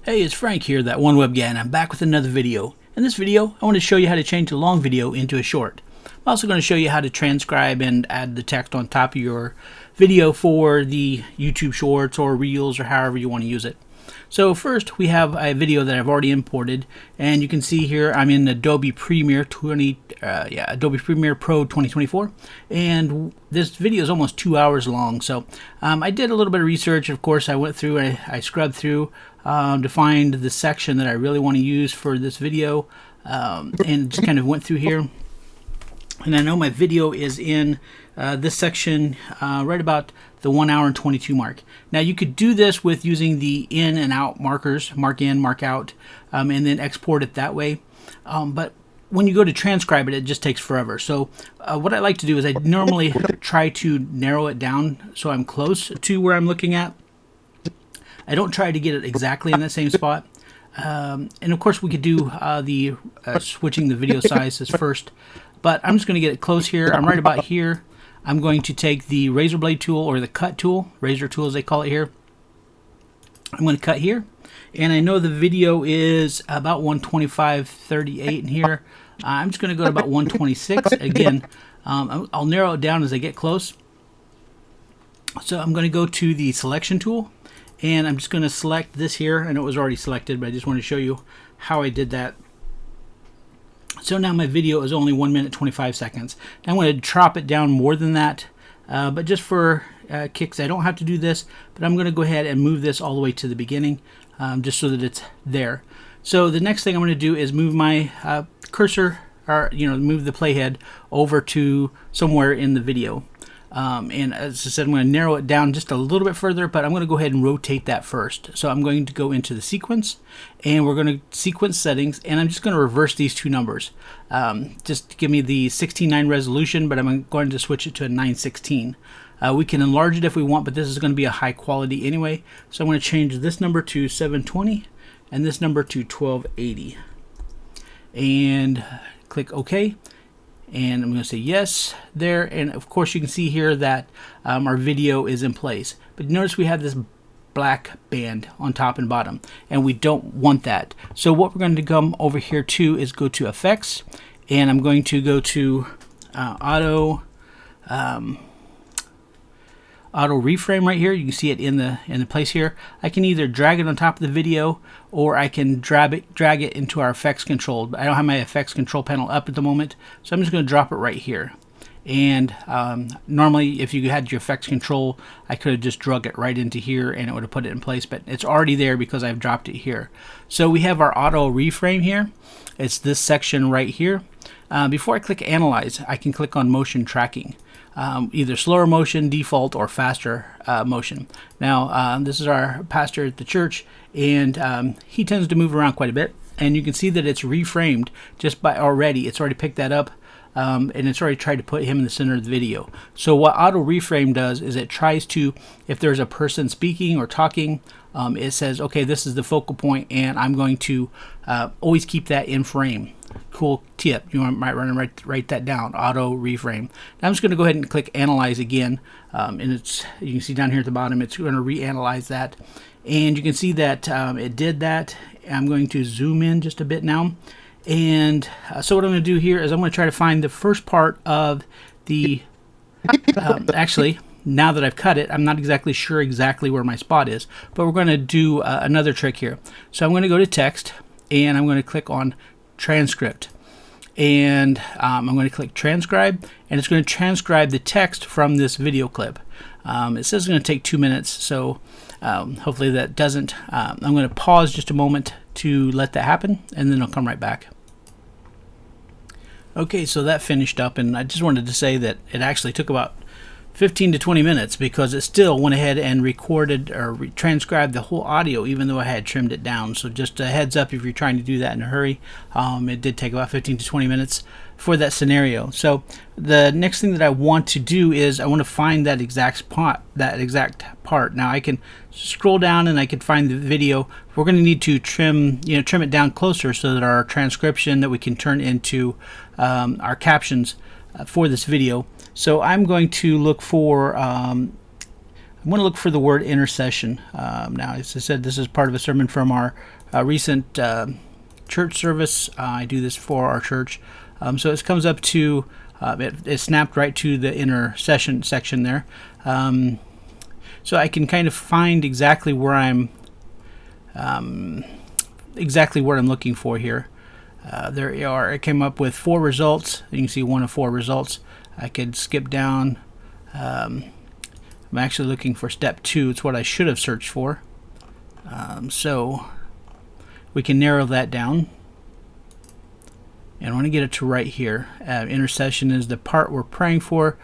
Hey, it's Frank here, that one web guy, and I'm back with another video. In this video, I want to show you how to change a long video into a short. I'm also going to show you how to transcribe and add the text on top of your video for the YouTube Shorts or Reels or however you want to use it. So first, we have a video that I've already imported, and you can see here I'm in Adobe Premiere Adobe Premiere Pro 2024, and this video is almost 2 hours long. So I did a little bit of research. Of course, I went through and I scrubbed through to find the section that I really want to use for this video, and just kind of went through here. And I know my video is in this section right about the 1 hour and 22 mark. Now you could do this with using the in and out markers, mark in, mark out, and then export it that way. But when you go to transcribe it, it just takes forever. So what I like to do is I normally try to narrow it down so I'm close to where I'm looking at. I don't try to get it exactly in that same spot. And of course we could do the switching the video sizes first. But I'm just going to get it close here. I'm right about here. I'm going to take the razor blade tool, or the cut tool, razor tool as they call it here. I'm going to cut here. And I know the video is about 125.38 in here. I'm just going to go to about 126. Again, I'll narrow it down as I get close. So I'm going to go to the selection tool. And I'm just going to select this here. I know it was already selected, but I just want to show you how I did that. So now my video is only 1 minute 25 seconds. Now I'm going to drop it down more than that, but just for kicks, I don't have to do this, but I'm going to go ahead and move this all the way to the beginning, just so that it's there. So the next thing I'm going to do is move my cursor, or move the playhead over to somewhere in the video. And as I said, I'm going to narrow it down just a little bit further, but I'm going to go ahead and rotate that first. So I'm going to go into the sequence, and we're going to sequence settings, and I'm just going to reverse these two numbers. Just to give me the 16:9 resolution, but I'm going to switch it to a 9:16. We can enlarge it if we want, but this is going to be a high quality anyway. So I'm going to change this number to 720 and this number to 1280. And click OK. And I'm going to say yes there, and of course you can see here that our video is in place. But notice we have this black band on top and bottom, and we don't want that. So what we're going to come over here to is go to Effects, and I'm going to go to Auto Reframe right here. You can see it in the place here. I can either drag it on top of the video, or I can drag it into our effects control. I don't have my effects control panel up at the moment, so I'm just going to drop it right here. And normally if you had your effects control, I could have just drug it right into here and it would have put it in place, but it's already there because I've dropped it here. So we have our auto reframe here. It's this section right here. Before I click analyze, I can click on motion tracking. Either slower motion, default, or faster motion. Now this is our pastor at the church, and he tends to move around quite a bit, and you can see that it's reframed just by it's already picked that up, and it's already tried to put him in the center of the video. So what auto reframe does is it tries to, if there's a person speaking or talking, it says, okay, this is the focal point, and I'm going to always keep that in frame. Cool tip. You might want to write that down. Auto reframe. Now I'm just going to go ahead and click analyze again, and you can see down here at the bottom it's going to reanalyze that, and you can see that it did that. I'm going to zoom in just a bit now, and so what I'm going to do here is I'm going to try to find the first part of the actually, now that I've cut it, I'm not exactly sure exactly where my spot is, but we're going to do another trick here. So I'm going to go to text, and I'm going to click on transcript, and I'm going to click transcribe, and it's going to transcribe the text from this video clip. It says it's going to take 2 minutes, so hopefully that doesn't. I'm going to pause just a moment to let that happen, and then I'll come right back. Okay, so that finished up, and I just wanted to say that it actually took about 15 to 20 minutes because it still went ahead and recorded or transcribed the whole audio, even though I had trimmed it down. So just a heads up if you're trying to do that in a hurry. It did take about 15 to 20 minutes for that scenario. So the next thing that I want to do is I want to find that exact part. Now I can scroll down and I can find the video. We're going to need to trim it down closer so that our transcription that we can turn into our captions for this video. So I'm going to look for I'm going to look for the word intercession. Now, as I said, this is part of a sermon from our recent church service. I do this for our church. So it comes up to, it snapped right to the intercession section there. So I can kind of find exactly where I'm looking for here. There you are. It came up with 4 results. You can see 1 of 4 results. I could skip down. I'm actually looking for step 2. It's what I should have searched for. So we can narrow that down. And I want to get it to right here. Intercession is the part we're praying for.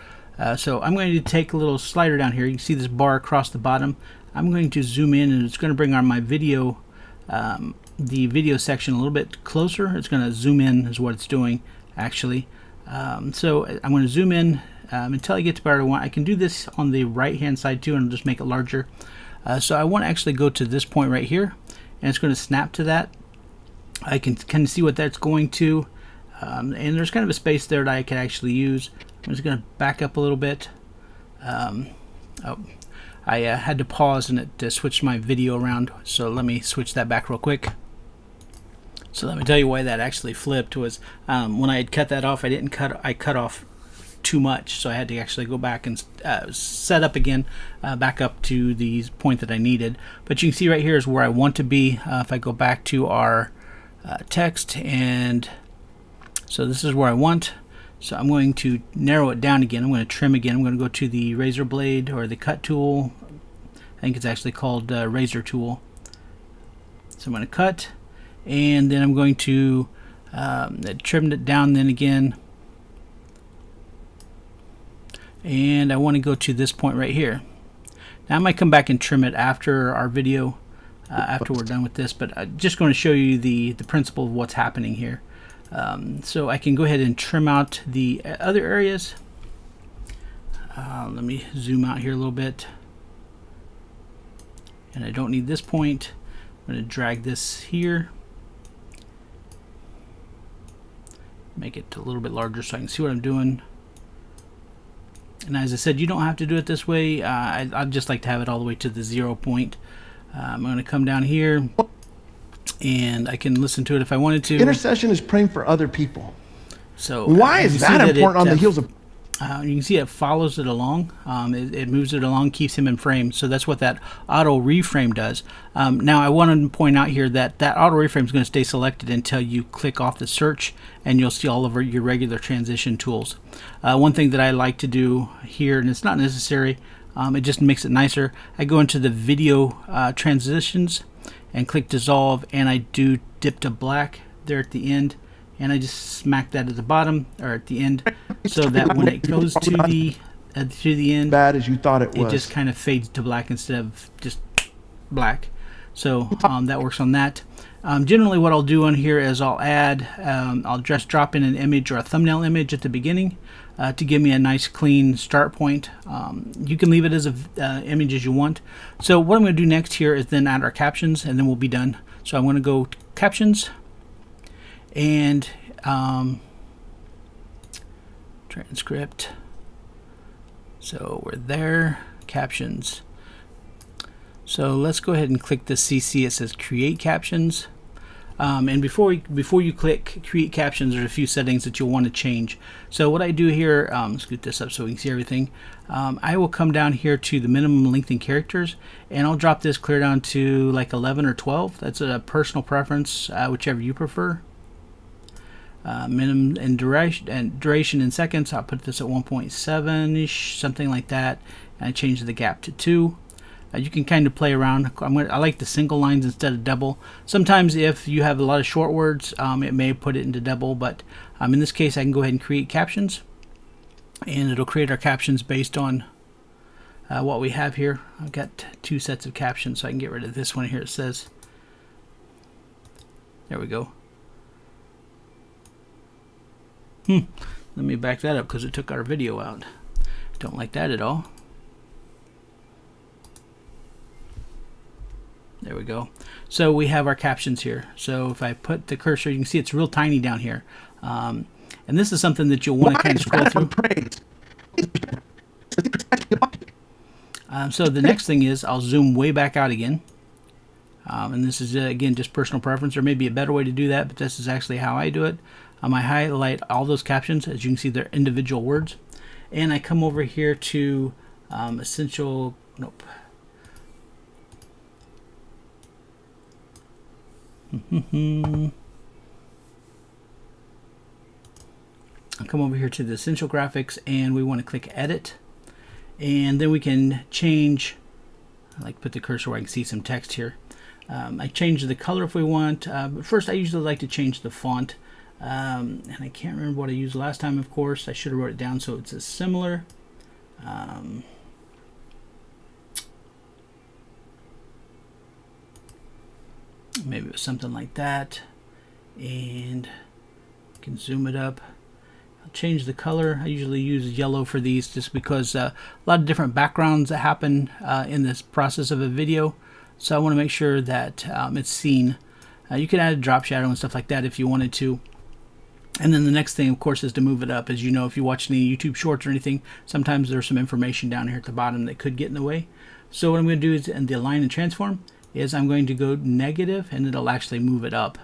So I'm going to take a little slider down here. You can see this bar across the bottom. I'm going to zoom in, and it's going to bring on my video, the video section a little bit closer. It's going to zoom in is what it's doing, actually. So I'm going to zoom in until I get to where I want. I can do this on the right-hand side too, and I'll just make it larger. So I want to actually go to this point right here, and it's going to snap to that. I can kind of see what that's going to, and there's kind of a space there that I can actually use. I'm just going to back up a little bit. I had to pause and it switched my video around, so let me switch that back real quick. So let me tell you why that actually flipped was when I had cut that off, I cut off too much, so I had to actually go back and set up again, back up to the point that I needed. But you can see right here is where I want to be. If I go back to our text, and so this is where I want. So I'm going to narrow it down again. I'm going to trim again. I'm going to go to the razor blade or the cut tool. I think it's actually called razor tool. So I'm going to cut, and then I'm going to trim it down then again. And I want to go to this point right here. Now I might come back and trim it after our video, after we're done with this, but I'm just going to show you the principle of what's happening here. So I can go ahead and trim out the other areas. Let me zoom out here a little bit. And I don't need this point. I'm going to drag this here. Make it a little bit larger so I can see what I'm doing. And as I said, you don't have to do it this way. I'd just like to have it all the way to the 0 point. I'm going to come down here, and I can listen to it if I wanted to. Intercession is praying for other people. So why is that important on the heels of? You can see it follows it along. It moves it along, keeps him in frame. So that's what that auto reframe does. Now I want to point out here that that auto reframe is going to stay selected until you click off the search, and you'll see all of your regular transition tools. One thing that I like to do here, and it's not necessary, it just makes it nicer. I go into the video transitions and click dissolve, and I do dip to black there at the end. And I just smack that at the bottom or at the end, so that when it goes to the end, bad as you thought it was, it just kind of fades to black instead of just black. So that works on that. Generally, what I'll do on here is I'll add, I'll just drop in an image or a thumbnail image at the beginning to give me a nice clean start point. You can leave it as an image as you want. So what I'm going to do next here is then add our captions, and then we'll be done. So I'm going to go to captions. And transcript. So we're there. Captions. So let's go ahead and click the CC. It says create captions. And before you click create captions, there's a few settings that you'll want to change. So what I do here, scoot this up so we can see everything. I will come down here to the minimum length in characters, and I'll drop this clear down to like 11 or 12. That's a personal preference, whichever you prefer. Minimum and duration in seconds, I'll put this at 1.7-ish, something like that, and I change the gap to 2. You can kind of play around. I like the single lines instead of double. Sometimes if you have a lot of short words, it may put it into double, but in this case I can go ahead and create captions, and it'll create our captions based on what we have here. I've got 2 sets of captions, so I can get rid of this one here. It says, there we go. Let me back that up because it took our video out. Don't like that at all. There we go. So we have our captions here. So if I put the cursor, you can see it's real tiny down here. And this is something that you'll want to kind of scroll through. So the next thing is I'll zoom way back out again. And this is, again, just personal preference. There may be a better way to do that, but this is actually how I do it. I highlight all those captions. As you can see, they're individual words. And I come over here to essential, nope. I'll come over here to the essential graphics, and we want to click edit. And then we can change, I like to put the cursor where I can see some text here. I change the color if we want, but first I usually like to change the font. And I can't remember what I used last time, of course. I should have wrote it down so it's similar. Maybe it was something like that. And you can zoom it up. I'll change the color. I usually use yellow for these just because a lot of different backgrounds that happen in this process of a video. So I want to make sure that it's seen. You can add a drop shadow and stuff like that if you wanted to. And then the next thing, of course, is to move it up. As you know, if you watch any YouTube shorts or anything, sometimes there's some information down here at the bottom that could get in the way. So what I'm going to do is in the align and transform is I'm going to go negative, and it'll actually move it up.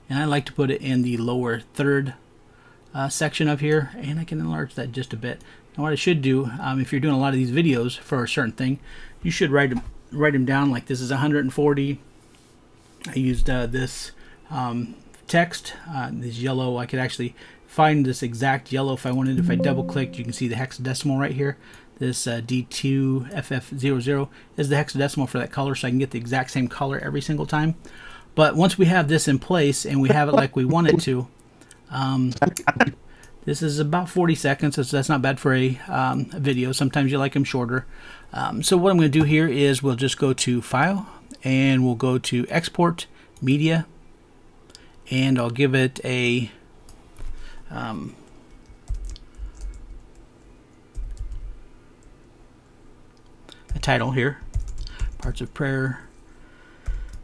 And I like to put it in the lower third section up here, and I can enlarge that just a bit. And what I should do, if you're doing a lot of these videos for a certain thing, you should write them down. Like this is 140. I used this text, this yellow. I could actually find this exact yellow if I wanted. If I double clicked, you can see the hexadecimal right here. This D2FF00 is the hexadecimal for that color, so I can get the exact same color every single time. But once we have this in place and we have it like we want it to, this is about 40 seconds, so that's not bad for a video. Sometimes you like them shorter. So what I'm going to do here is we'll just go to File, and we'll go to Export Media, and I'll give it a title here, Parts of Prayer,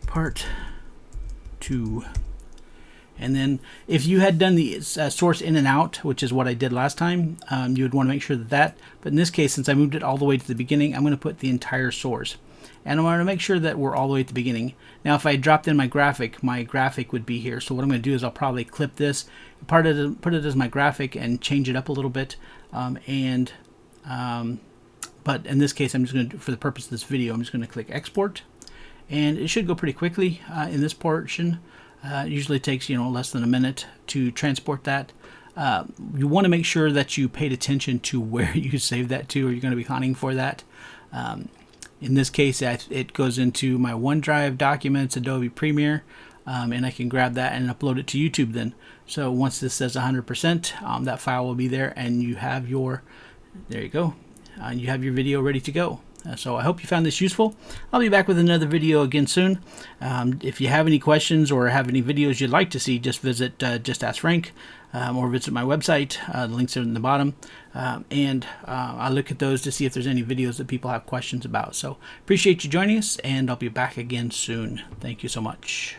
Part 2. And then if you had done the source in and out, which is what I did last time, you would want to make sure that, but in this case, since I moved it all the way to the beginning, I'm going to put the entire source. And I want to make sure that we're all the way at the beginning. Now, if I dropped in my graphic would be here. So what I'm going to do is I'll probably clip this, put it as my graphic, and change it up a little bit. But in this case, I'm just going to, for the purpose of this video, I'm just going to click Export. And it should go pretty quickly in this portion. It usually takes, less than a minute to transport that. You want to make sure that you paid attention to where you save that to, or you're going to be hunting for that. In this case, it goes into my OneDrive documents, Adobe Premiere, and I can grab that and upload it to YouTube then. So once this says 100%, that file will be there, and you have your, there you go, you have your video ready to go. So I hope you found this useful. I'll be back with another video again soon. If you have any questions or have any videos you'd like to see, just visit Just Ask Frank, or visit my website. The links are in the bottom. And I'll look at those to see if there's any videos that people have questions about. So appreciate you joining us, and I'll be back again soon. Thank you so much.